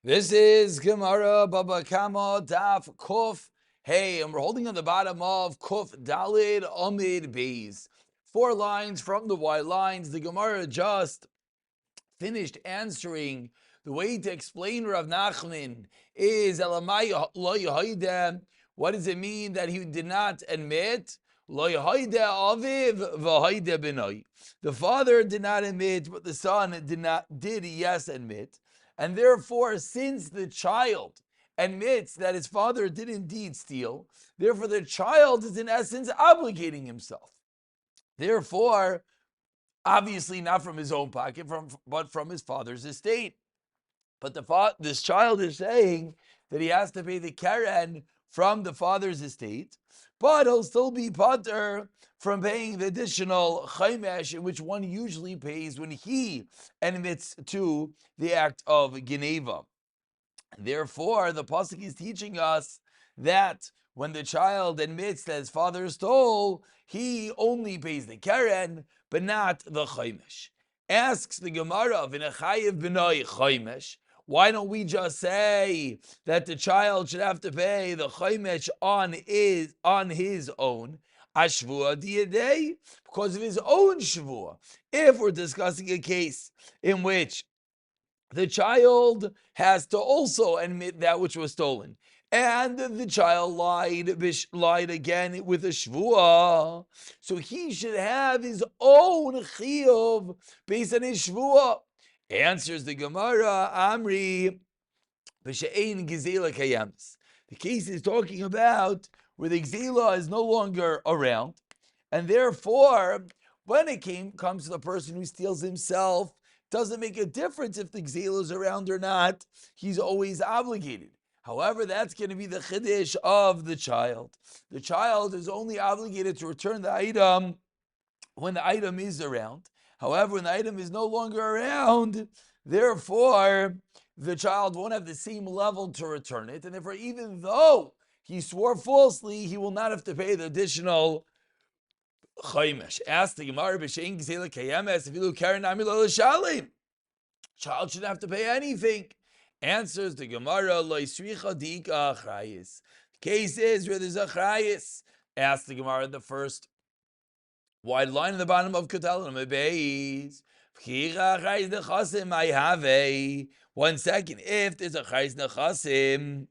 This is Gemara Baba Kama Daf Kuf. Hey, and we're holding on the bottom of Kuf Dalid Amid Beis. 4 lines from the white lines. The Gemara just finished answering. The way to explain Rav Nachman is Elamai lo yahoideh. What does it mean that he did not admit? Lo yahoideh aviv v'hoideh benoi. The father did not admit, but the son did yes admit. And therefore, since the child admits that his father did indeed steal, therefore the child is in essence obligating himself. Therefore, obviously not from his own pocket, but from his father's estate. But this child is saying that he has to pay the keren from the father's estate, but he'll still be pater from paying the additional chaimesh, in which one usually pays when he admits to the act of geneva. Therefore, the pasuk is teaching us that when the child admits that his father stole, he only pays the keren, but not the chaimesh. Asks the Gemara, "V'nechayev b'noi chaimesh." Why don't we just say that the child should have to pay the chaimesh on his own? Ashvua diyadei, because of his own shvua. If we're discussing a case in which the child has to also admit that which was stolen, and the child lied again with a shvua, so he should have his own chiyuv based on his shvua. Answers the Gemara, Amri, b'she'ein gizela kayamis. The case is talking about where the gzela is no longer around, and therefore, when it comes to the person who steals himself, doesn't make a difference if the gzela is around or not. He's always obligated. However, that's going to be the chiddush of the child. The child is only obligated to return the item when the item is around. However, when the item is no longer around, therefore, the child won't have the same level to return it. And therefore, even though he swore falsely, he will not have to pay the additional chaimesh. Ask the Gemara, b'shein gzela kayemes, if you look karen ami lo l'shalim. Child shouldn't have to pay anything. Answers the Gemara, lo yisricha dika achrayis. Case is where there's a achrayis. Ask the Gemara, the first wide line in the bottom of Katalim Beis. I have a 1 second. If there's a chayis nechasim,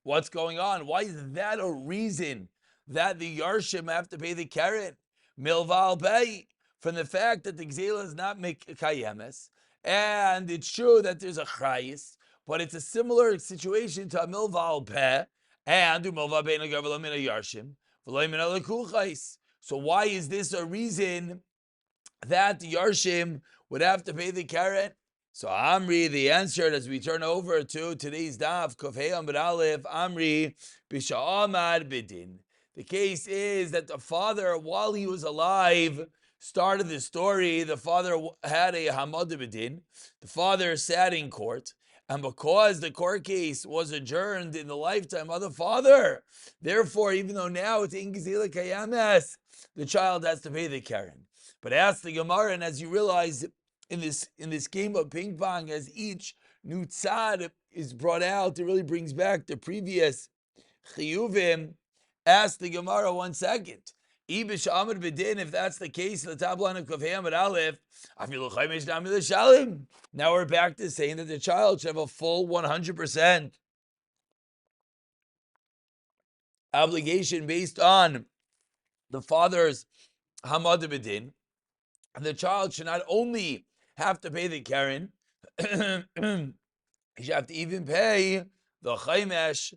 what's going on? Why is that a reason that the Yarshim have to pay the keren? Milval pay from the fact that the gzela is not kayemes, and it's true that there's a chayis, but it's a similar situation to a milval peh and milval peh nagav min Yarshim v'lo min alekuchais. So why is this a reason that the Yarshim would have to pay the keren? So Amri, the answer as we turn over to today's daf, Kofei Amr Aleph, Amri, Bisha'amad Bidin. The case is that the father, while he was alive, started the story. The father had a Hamad Bidin. The father sat in court. And because the court case was adjourned in the lifetime of the father, therefore, even though now it's in Gzila Kayames, the child has to pay the keren. But ask the Gemara, and as you realize, in this game of ping pong, as each new tzad is brought out, it really brings back the previous chiyuvim. Ask the Gemara 1 second. Ibish Amr B'din, if that's the case, the top line of Kofei Amr Aleph, now we're back to saying that the child should have a full 100% obligation based on the father's Hamad B'din. And the child should not only have to pay the keren, he should have to even pay the chaimesh.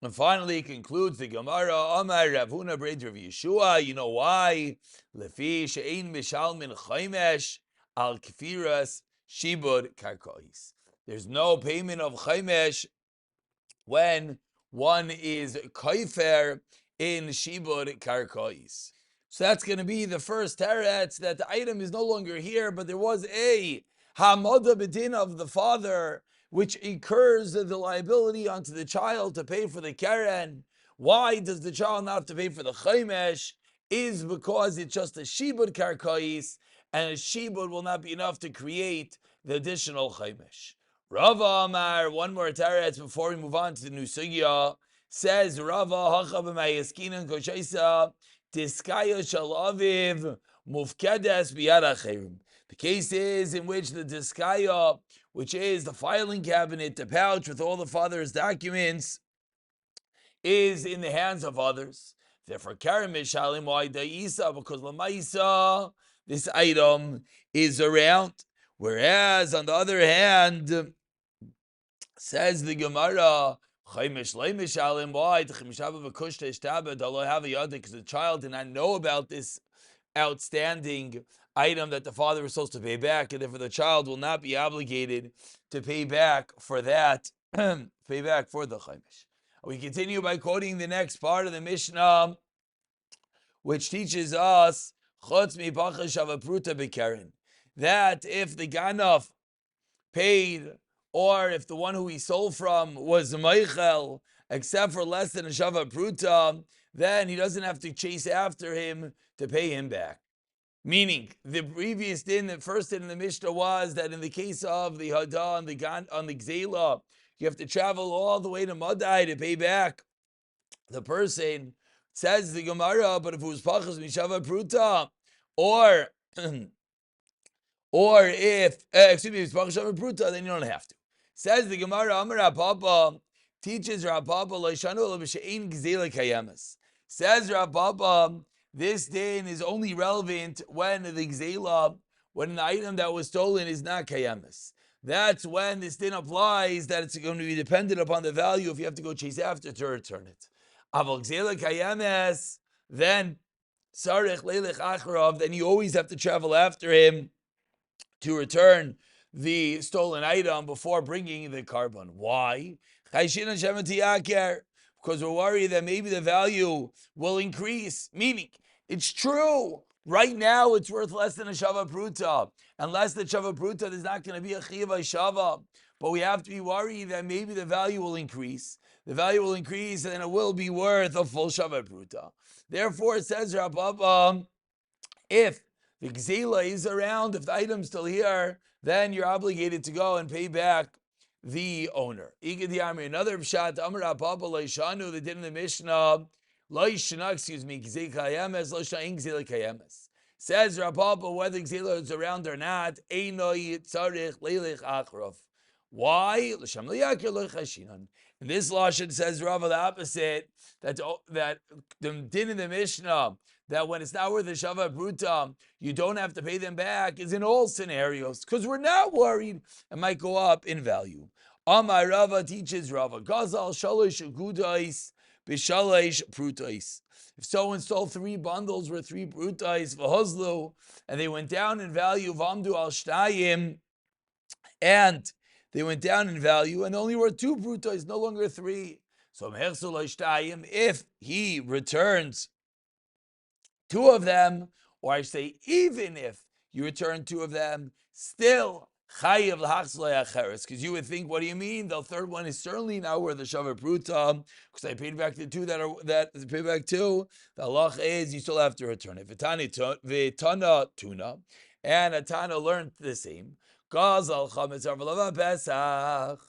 And finally, concludes the Gemara, Amar Rav Huna B'rei Rav Yeshua. You know why? Lefi she'ein mishalmin chaimesh al kfiras shibud karkois. There's no payment of chaimesh when one is kaifer in shibud karkois. So that's going to be the first teretz, that the item is no longer here, but there was a hamada b'din of the father, which incurs the liability onto the child to pay for the keren. Why does the child not have to pay for the chaimesh? Is because it's just a shibud karkais, and a shibud will not be enough to create the additional chaimesh. Rava Amar, one more teretz before we move on to the new sugya. Says Rava Hacha b'mayaskinan koshaisa tiskaya shel aviv mufkedes biyad acherim. The cases in which the diskaya, which is the filing cabinet, the pouch with all the father's documents, is in the hands of others. Therefore, Karim Mishalim Isa, because Lamaisa, this item is around. Whereas, on the other hand, says the Gemara, because the child did not know about this outstanding item that the father was supposed to pay back, and therefore the child will not be obligated to pay back for that, pay back for the chaimish. We continue by quoting the next part of the Mishnah, which teaches us that if the ganaf paid, or if the one who he sold from was Meichel, except for less than a Shava Pruta, then he doesn't have to chase after him to pay him back. Meaning, the previous din, the first din in the Mishnah was that in the case of the Hadah on the Gzela, you have to travel all the way to Madai to pay back the person. Says the Gemara, but if it was Pachas Mishava Pruta, or if, excuse me, if it's Pachas Pruta, then you don't have to. Says the Gemara, Amar Rabba, teaches Rabba, Laishanu L'B'She'ein Gzela Kayemes. Says Rabba, this din is only relevant when the Gzela, when an item that was stolen is not Kayemes. That's when this din applies, that it's going to be dependent upon the value if you have to go chase after to return it. Aval Gzela Kayemes, then Sarech Leilech Acharav, then you always have to travel after him to return the stolen item before bringing the carbon. Why? Because we're worried that maybe the value will increase. Meaning, it's true. Right now, it's worth less than a Shava Pruta. Unless the Shava Pruta, there's not going to be a Chiva Shava. But we have to be worried that maybe the value will increase. The value will increase and it will be worth a full Shava Pruta. Therefore, it says, Rabba, if the Gzela is around, if the item's still here, then you're obligated to go and pay back the owner. Another pshat, Amar Abba Leishanu, they did in the Mishnah, Leishana, excuse me, Gzela Kayemes, Leishana Gzela Kayemes. Says Rabba, whether Gzela is around or not, Einoi Tzarich Leilech Achrov. Why? In this lashon says Rava the opposite, that the din in the Mishnah, that when it's not worth a Shava Bruta, you don't have to pay them back, is in all scenarios, because we're not worried it might go up in value. Amar Rava teaches Rava, Gazal Shalosh Gudais B'Shalosh Prutais. If someone stole 3 bundles worth 3 Prutais, V'Hozlu, and they went down in value, V'Amdu Al Shtayim, and they went down in value and only were 2 Prutais, no longer 3. So if he returns 2 of them, or I say even if you return 2 of them, still chayiv l'hachzlei acheres. Because you would think, what do you mean? The third one is certainly not worth a shavar pruta, because I paid back the 2 that paid back 2. The halach is you still have to return it. V'tana tuna, and a Tana learned the same. Gazal chametz arv'lava pesach.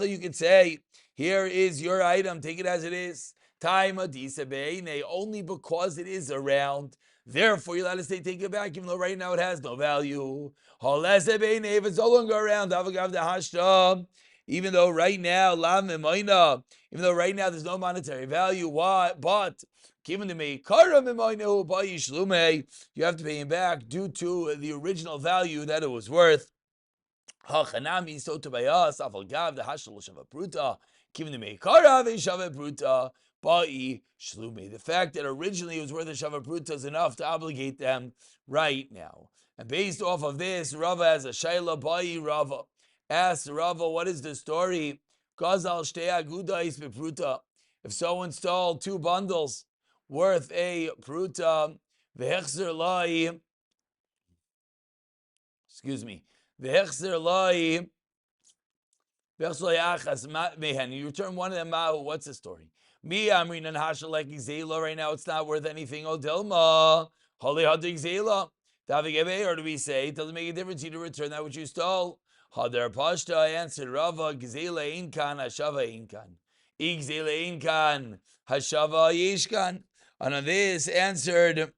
You could say, here is your item, take it as it is. Only because it is around. Therefore, you're allowed to say take it back, even though right now it has no value. If it's no longer around, even though right now, there's no monetary value. Why? But given to me, you have to pay him back due to the original value that it was worth. Hachanami, so to bayas, avalgav the hashal shava pruta, given to me, karav shava pruta, ba'i shlume. The fact that originally it was worth a shava pruta is enough to obligate them right now. And based off of this, Rava has a shaila ba'i Rava. Asks Rava, what is the story? Gazal shtei agudais bepruta. If someone stole 2 bundles worth a pruta, vehechzer lai, excuse me, vehechzer lai, you return one of them out. What's the story? Me, Amrin and Hasha like Zela. Right now, it's not worth anything. Oh, Dilma, Holy Hadig Zela. Or do we say it doesn't make a difference? You to return that which you stole. Hadar Pashta answered Rava, Gzela Inkan, Hashava Inkan. Igzela Inkan, Hashava Yishkan. And on this answered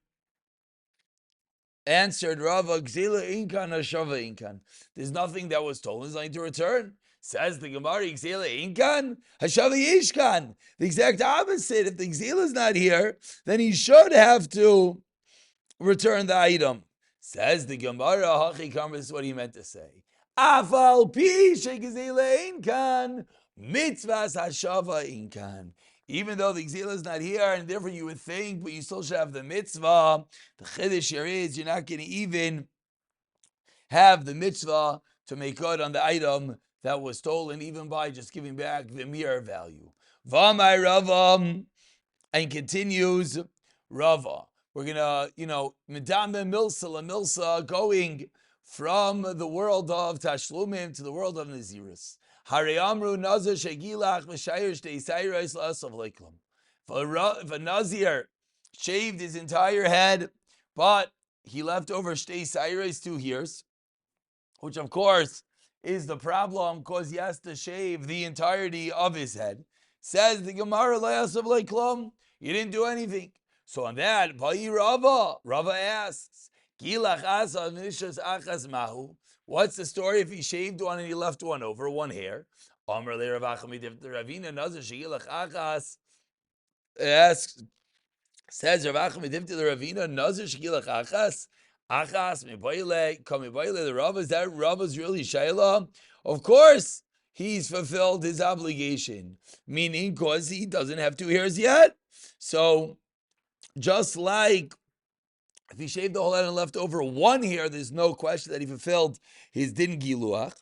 Rava, Gzela Inkan, Hashava Inkan. There's nothing that was stolen, there's nothing to return. Says the Gemara, Gzela Inkan, Hashava Yishkan. The exact opposite. If the Gzela is not here, then he should have to return the item. Says the Gemara, Hachikam, this is what he meant to say. Afal pi shegzila inkan, mitzvahs hashava inkan. Even though the Gzila is not here, and therefore you would think, but you still should have the mitzvah. The chiddush here is you're not going to even have the mitzvah to make good on the item that was stolen, even by just giving back the mere value. V'amai Rava, and continues Rava. We're gonna, Medame Milsa, going from the world of Tashlumim to the world of Nazirus. Hareyamru Nazir Shegilach Meshayir Shteisayros Lasav Leklam. If a Nazir shaved his entire head, but he left over Shteisayros 2 years, which of course is the problem because he has to shave the entirety of his head. Says the Gemara Lasav Leklam, you didn't do anything. So on that, Rava asks, what's the story if he shaved one and he left one over, one hair? Asks, says Rav Achmed the Ravina, Nazir Shegilach Achas, the Rava, is that Rava's really Shaila? Of course, he's fulfilled his obligation, meaning because he doesn't have 2 hairs yet. So, just like if he shaved the whole head and left over 1 hair, there's no question that he fulfilled his din giluach.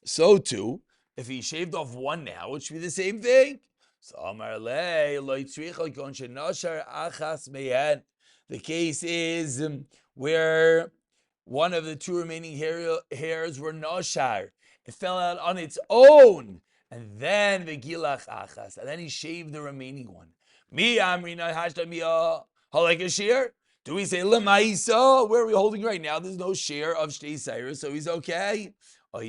So too, if he shaved off 1 now, it should be the same thing. So the case is where one of the 2 remaining hairs were noshar. It fell out on its own, and then the gilach achas, and then he shaved the remaining one. Mi amrina hashtamiya halek shear. Do we say lemaisa? Where are we holding right now? There's no share of shtei cyrus, so he's okay. Or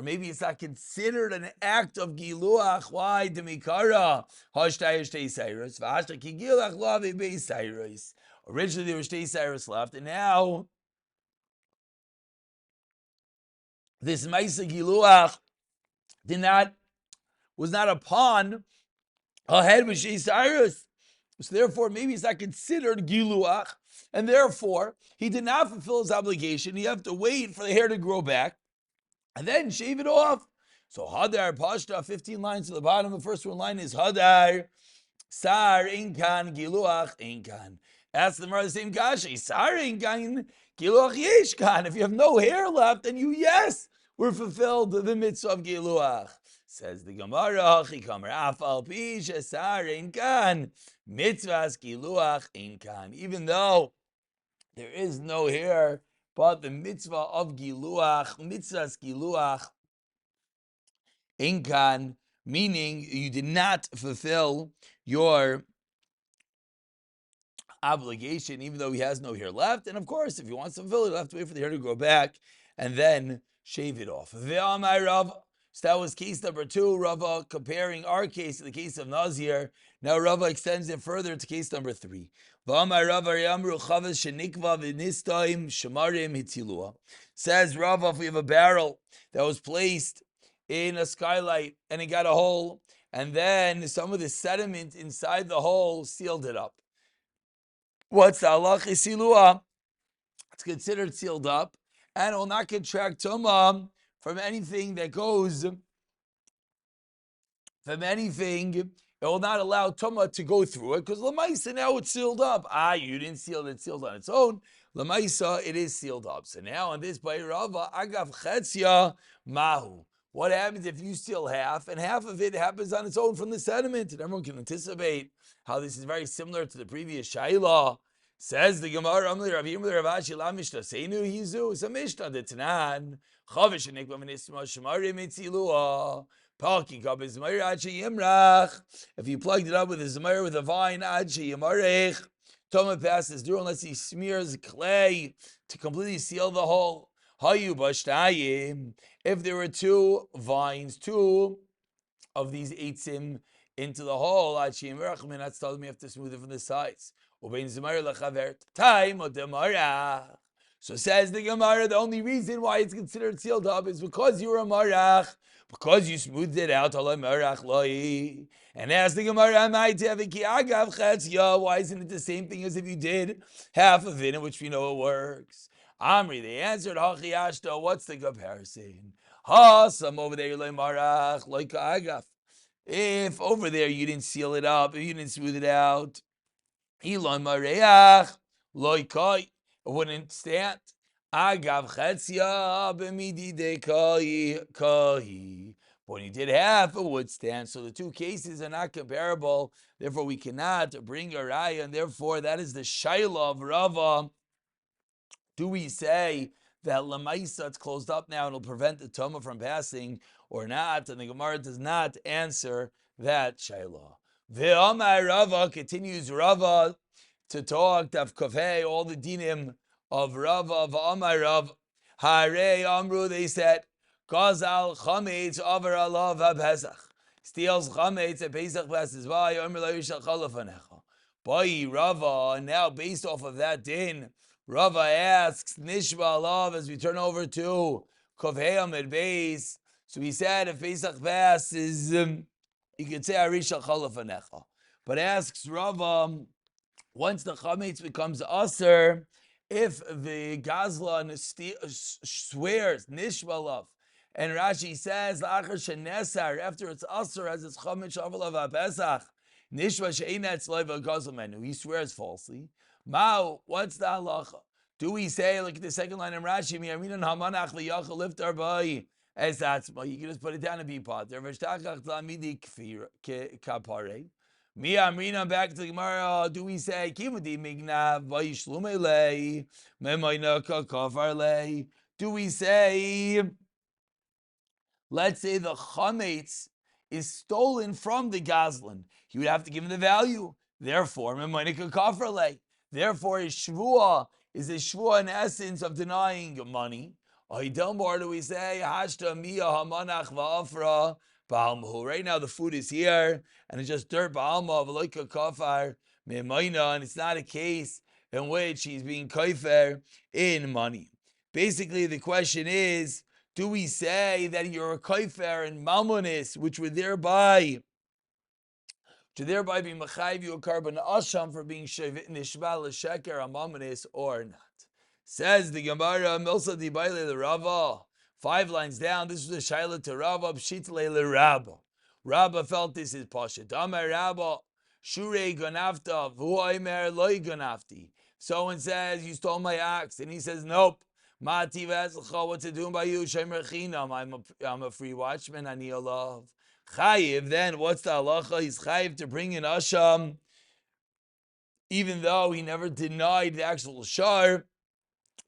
maybe it's not considered an act of giluach. Why? Demikara hashtay shtei cyrus. V'hashta ki gilach lave bei cyrus. Originally there were shtei cyrus left, and now this maisa giluach was not upon a head with shtei cyrus. So therefore, maybe it's not considered giluach, and therefore he did not fulfill his obligation. You have to wait for the hair to grow back, and then shave it off. So Hadar Pashta, 15 lines to the bottom. The first one line is Hadar Sar Inkan Giluach Inkan. Ask the Gemara the same kasha. Sar Inkan Giluach Yeshkan. If you have no hair left, then you were fulfilled the mitzvah of Giluach. Says the Gemara, Chikamer Afal Pi Shesar Inkan Mitzvahs Giluach Inkan. Even though there is no hair, but the mitzvah of Giluach, Mitzvahs Giluach Inkan, meaning you did not fulfill your obligation, even though he has no hair left. And of course, if he wants to fulfill it, he'll have to wait for the hair to grow back and then shave it off. Ve'amai Rav. So that was case number 2, Rava comparing our case to the case of Nazir. Now Rava extends it further to case number 3. Says Rava, if we have a barrel that was placed in a skylight and it got a hole, and then some of the sediment inside the hole sealed it up. What's the halacha silua? It's considered sealed up, and it will not contract tumah from anything that goes, it will not allow tumah to go through it, because l'maisa now it's sealed up. You didn't seal it, it's sealed on its own. L'maisa, it is sealed up. So now on this by Rava, agav chetzia mahu. What happens if you steal half, and half of it happens on its own from the sediment? And everyone can anticipate how this is very similar to the previous Shaila. Says the Gemara, it's a Mishnah that's nan. If you plugged it up with a zmayr with a vine, Toma passes through unless he smears clay to completely seal the hole. Hayu bashtayim. If there were two vines, two of these eitzim into the hole, that's telling me you have to smooth it from the sides. So says the Gemara, the only reason why it's considered sealed up is because you were a marach, because you smoothed it out. And as the Gemara, why isn't it the same thing as if you did half of it, in which we know it works? Amri, they answered, what's the comparison? Some over there, marach, like agaf. If over there you didn't seal it up, if you didn't smooth it out, Elon Mareach, Loikai, it wouldn't stand. Agav Chetzia, Bemidi de Kai. When you did half, it would stand. So the two cases are not comparable. Therefore, we cannot bring a raya, and therefore, that is the Shaila of Rava. Do we say that Lamaisa, it's closed up now and it'll prevent the Toma from passing or not? And the Gemara does not answer that Shaila. Ve'amai Rava, continues Rava to talk, Daf Kafei, all the dinim of Rava, Ve'amai Rav, Hare Amru, they said, Gazal Chametz Avar Alav HaPesach, steals Chametz at Pesach passes by, Omer Lo Yishal Chalafanecha. Bai Rava, and now based off of that din, Rava asks, Nishba Alav, as we turn over to Kavei Amid Beis. So he said, if Pesach passes, you could say Arisha Chalafanecha. But asks Rava, once the chametz becomes aser, if the gazlan swears nishbalav, and Rashi says la'achar shenesar, after it's aser as it's chametz shavalav pesach, nishba she'inetz leiva gazlamenu, he swears falsly. Mao, what's the halacha? Do we say, look at the second line in Rashi, mi'aminan hamanach liyachal liftar bai, as that's, you can just put it down and be potter. V'shtachach tlamidi kapare. Mi Amrina, back to the Gemara. Do we say Kivudi Mignav Vayishlumele Memayna Kafarle? Do we say, let's say the chametz is stolen from the gazlan, he would have to give him the value. Therefore, Memayna Kafarle. Therefore, his shvua is a shvua in essence of denying money. Or do we say Hashta Miya Hamanach Va'afra? Right now the food is here, and it's just dirt ba'alma v'loika kafar me'mayna, and it's not a case in which he's being kaifer in money. Basically, the question is, do we say that you're a kaifer in mamonis, which would thereby be machayiv you a carbon asham for being nishba l'sheker a mamonis or not? Says the Gemara, Milsa di Baile the Rava. 5 lines down, this was a shaila to Rabba, Pshitle le Rabba. Rabba felt this is Pasha. Damar Rabba, Shure Ganafta, Vuaimer Loi Ganafti. Someone says, you stole my ox, and he says, nope. Mati Vazelcha, what's it doing by you? Shemer Chinam, I'm a free watchman, Ani Olav. Chayiv, then, what's the halacha? He's chayiv to bring in Asham, even though he never denied the actual shar.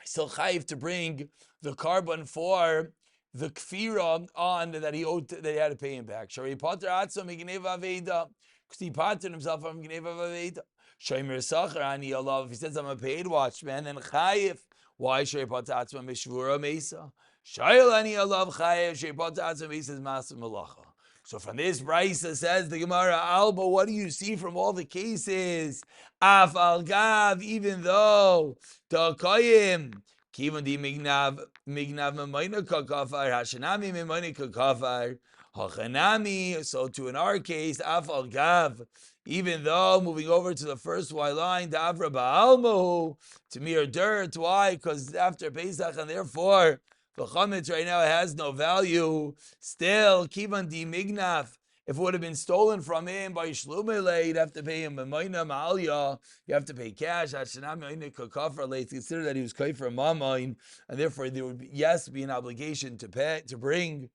Still chayiv to bring the carbon for the kfira on that he owed, that he had to pay him back. Shari pater atzam migneva aveda, because he patered himself from migneva aveda. Shomer sacher ani alav. If he says I'm a paid watchman, then chayiv. Why shari pater atzam mishvura mesa? Shayil ani alav chayiv. Shari pater atzam mesa is masim malacha. So from this brisa says the Gemara, Alba, what do you see from all the cases? Af al gav, even though the koyim kivon di mignav memayna kakafar hashanami memayna kakafar hachanami. So to in our case, af al gav, even though moving over to the first Y line, davra ba'almahu, to mere dirt. Why? Because after Pesach, and therefore the chametz right now has no value. Still, kivan di mignaf, if it would have been stolen from him by shlumele, you'd have to pay him b'mayna ma'alya. You have to pay cash. Hashanam yoyne kakafar. It's considered that he was kaifer mamayin, and therefore there would be an obligation to pay, to bring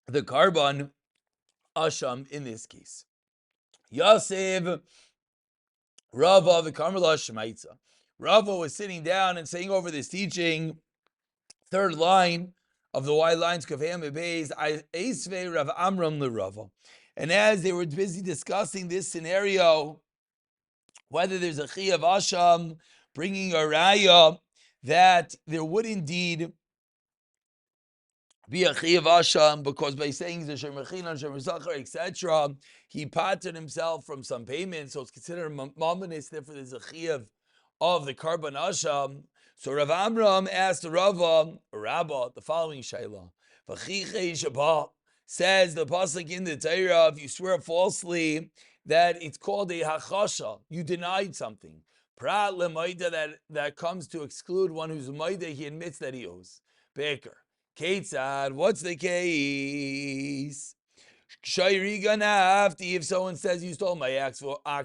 the carbon asham in this case. Yosef Rava the Karmela Shemaitza. Rava was sitting down and saying over this teaching, third line of the Y lines, Kavayam Beis, Eisvei Rav Amram the Rava. And as they were busy discussing this scenario, whether there's a Chi of Asham, bringing a Raya, that there would indeed be a chiyav asham, because by saying the shemachina, shemazachar, etc., he pattered himself from some payment, so it's considered mominous. Therefore, there's a chiyav of the karban asham. So Rav Amram asked Rava, Rabbah, the following shayla: V'chichei shabah, says the pasuk in the Torah, if you swear falsely, that it's called a hachasha, you denied something. Prat lemaida, that comes to exclude one who's maida, he admits that he owes. Baker. Ketzad, what's the case? If someone says you stole my ox, like I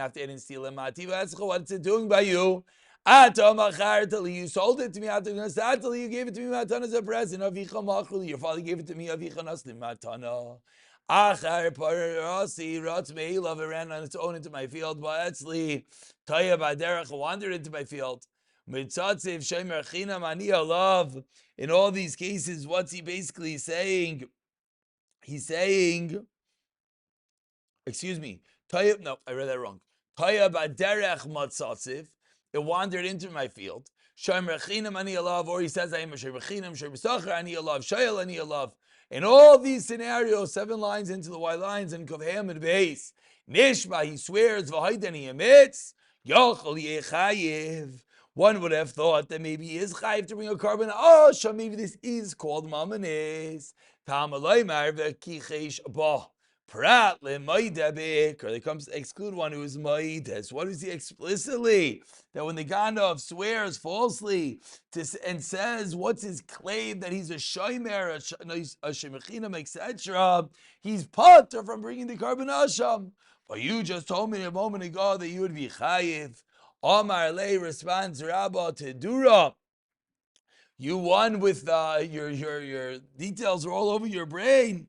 didn't steal him. What's it doing by you? You sold it to me. You gave it to me as a present. Your father gave it to me. It ran on its own into my field. Wandered into my field. In all these cases, what's he basically saying? He's saying, excuse me, no, I read that wrong. It wandered into my field. Or he says, I am a shayel. In all these scenarios, 7 lines into the white lines and Kovhem and base. Nishma, he swears, and he emits. One would have thought that maybe he is chayiv to bring a carbon. Oh, so maybe this is called mamanis. Prat le'maidabik, or they comes to exclude one who is maides. What is he explicitly? That when the Ganav swears falsely and says what's his claim, that he's a shomer, a shemechinam, etc., he's potter from bringing the carbon asham. But you just told me a moment ago that you would be chayiv. Omar Lei responds, Rabba to Dura. You won with your details are all over your brain.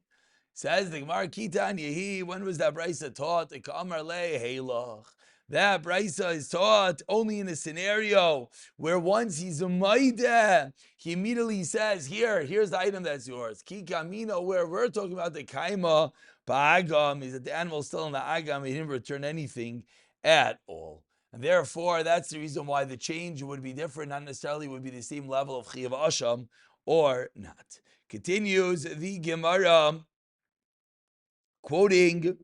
Says the Gemara Kitan Yehi. When was that brisa taught? The Omar Lei Heilach. That brisa is taught only in a scenario where once he's a maida, he immediately says, here's the item that's yours. Kikamino, where we're talking about the kaima ba'agam, is that the animal is still in the agam, he didn't return anything at all. And therefore, that's the reason why the change would be different, not necessarily would be the same level of Chiyav Asham or not. Continues the Gemara, quoting,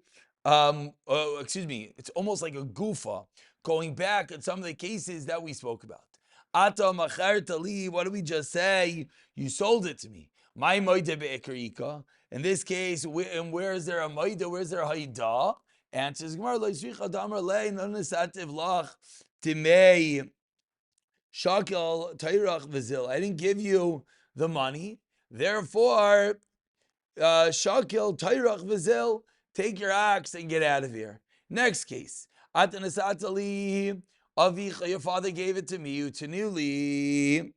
it's almost like a gufa, going back at some of the cases that we spoke about. Ata machartali, what did we just say? You sold it to me. My moide be'ekarika. In this case, and where is there a moide? Where is there a haida? Answers Gemara, timei shakel tayrach v'zil. I didn't give you the money, therefore shakel tayrach v'zil. Take your ox and get out of here. Next case, atanasatali avicha. Your father gave it to me. Utanuli.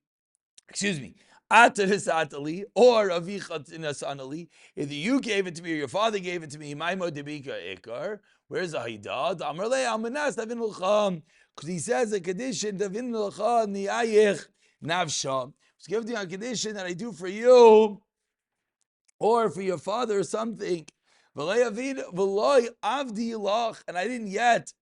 Excuse me. Atadisatali or avicha tinasanali. Either you gave it to me or your father gave it to me. Maimo debika ikar. Where's the haidad? Amarle amanas davin l'cham. Because he says a condition davin l'cham niyayich navsha. It's giving a condition that I do for you or for your father or something. And I didn't yet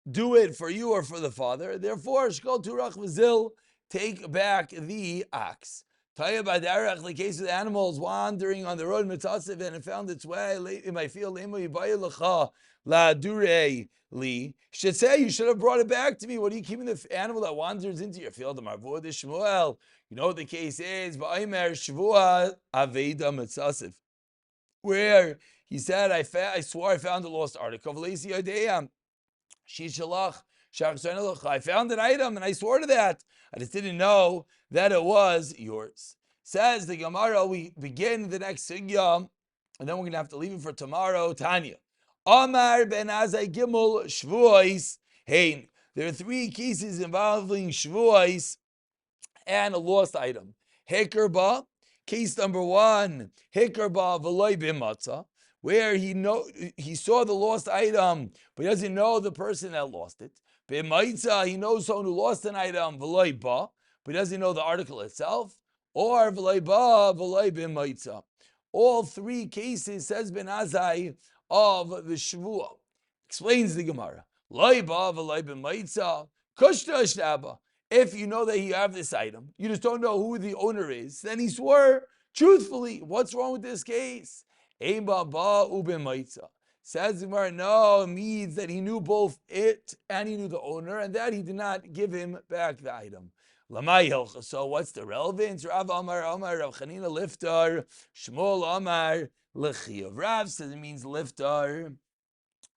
do it for you or for the father. Therefore, shkol turach v'zil, take back the ox. Taya badarach, the case of the animals wandering on the road, mitzasiv, and it found its way in my field. La dure li. Should say you should have brought it back to me. What are you keeping the animal that wanders into your field? Shmuel. You know what the case is. Ba'aymer shvua aveda mitzasiv, where he said, I swore I found a lost article. I found an item and I swore to that. I just didn't know that it was yours. Says the Gemara, we begin the next sugya, and then we're going to have to leave it for tomorrow. Tanya. Amar ben Azai Gimel Shvuos Hein. There are 3 cases involving Shvuos and a lost item. Hekerba, case number 1, Hekerba v'loy b'matzah, where he saw the lost item, but he doesn't know the person that lost it. B'maitza, he knows someone who lost an item, v'loy ba, but he doesn't know the article itself. Or v'loy ba, v'loy b'maitza. All 3 cases, says Ben Azai, of the Shavua. Explains the Gemara. Loy ba v'loy b'maitza, kushta shtaba. If you know that you have this item, you just don't know who the owner is, then he swore truthfully. What's wrong with this case? Ein ba ba uben maitza. Says the Gemara, no, it means that he knew both it and he knew the owner, and that he did not give him back the item. Lamai hilcha. So what's the relevance? Rav Amar Amar Rav Chanina liftar. Shmuel Amar lechiyav. Rav says it means liftar,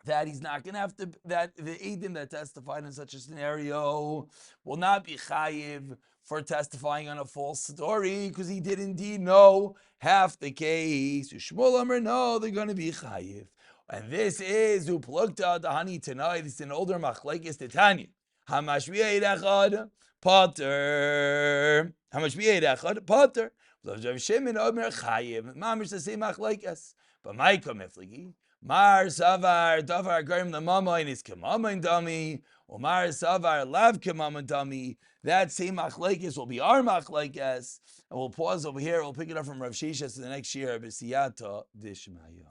that he's not going to have to, that the Eidim that testified in such a scenario will not be chayiv for testifying on a false story, because he did indeed know half the case. Shmuel Amar, no, they're going to be chayiv. And this is uplugta dahani tonight. This is an older machlekes titanya. Hamashviyei echad pater. Hamashviyei echad pater. Rav Shimon Omer chayiv. Mamish the same machlekes. But my komifligi. Mar savar davar garim the mamain is kemamin dami. Or mar savar lav kemamin dami. That same machlekes will be our machlekes. And we'll pause over here. We'll pick it up from Rav Shishas the next year. B'siyata dishmaya.